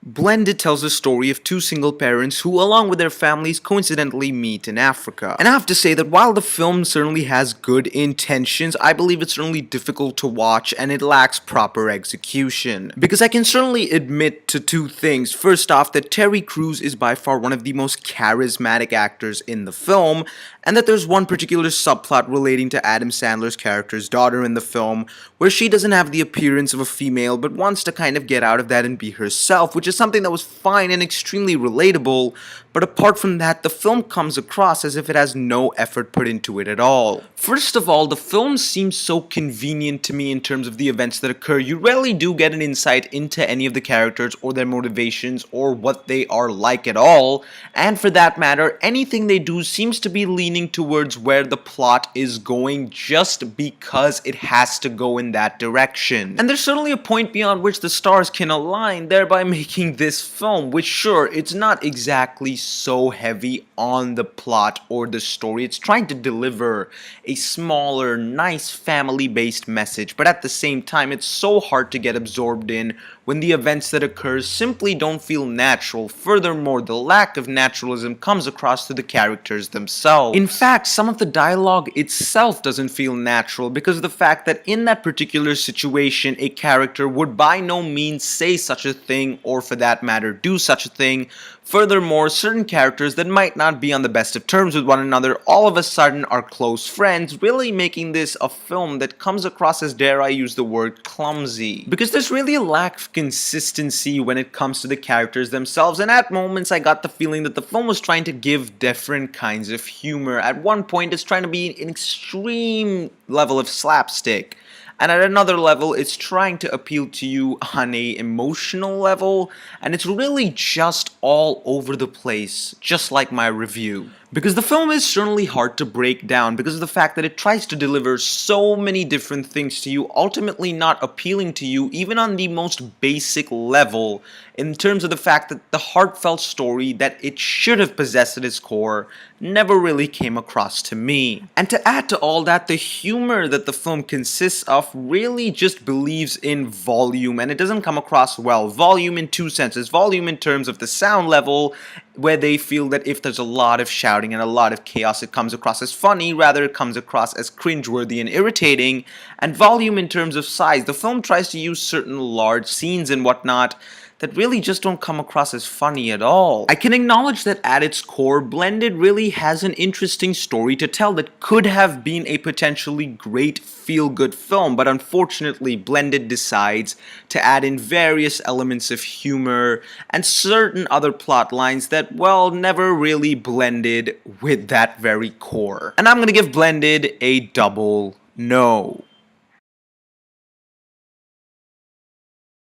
Blended tells the story of two single parents who, along with their families, coincidentally meet in Africa. And I have to say that while the film certainly has good intentions, I believe it's certainly difficult to watch and it lacks proper execution. Because I can certainly admit to two things. First off, that Terry Crews is by far one of the most charismatic actors in the film, and that there's one particular subplot relating to Adam Sandler's character's daughter in the film, where she doesn't have the appearance of a female but wants to kind of get out of that and be herself, which is something that was fine and extremely relatable, but apart from that, the film comes across as if it has no effort put into it at all. First of all, the film seems so convenient to me in terms of the events that occur. You rarely do get an insight into any of the characters or their motivations or what they are like at all, and for that matter, anything they do seems to be leaning towards where the plot is going just because it has to go in that direction. And there's certainly a point beyond which the stars can align, thereby making this film, which sure, it's not exactly so heavy on the plot or the story. It's trying to deliver a smaller, nice family-based message, but at the same time, it's so hard to get absorbed in when the events that occur simply don't feel natural. Furthermore, the lack of naturalism comes across to the characters themselves. In fact, some of the dialogue itself doesn't feel natural because of the fact that in that particular situation, a character would by no means say such a thing or for that matter do such a thing. Furthermore, certain characters that might not be on the best of terms with one another all of a sudden are close friends, really making this a film that comes across as, dare I use the word, clumsy. Because there's really a lack of consistency when it comes to the characters themselves, and at moments I got the feeling that the film was trying to give different kinds of humor. At one point it's trying to be an extreme level of slapstick, and at another level it's trying to appeal to you on a emotional level, and it's really just all over the place, just like my review. Because the film is certainly hard to break down because of the fact that it tries to deliver so many different things to you, ultimately not appealing to you even on the most basic level, in terms of the fact that the heartfelt story that it should have possessed at its core never really came across to me. And to add to all that, the humor that the film consists of really just believes in volume, and it doesn't come across well. Volume in two senses. Volume in terms of the sound level, where they feel that if there's a lot of shouting and a lot of chaos, it comes across as funny, rather it comes across as cringeworthy and irritating. And volume in terms of size. The film tries to use certain large scenes and whatnot that really just don't come across as funny at all. I can acknowledge that at its core, Blended really has an interesting story to tell that could have been a potentially great feel-good film, but unfortunately Blended decides to add in various elements of humor and certain other plot lines that, well, never really blended with that very core. And I'm gonna give Blended a double no.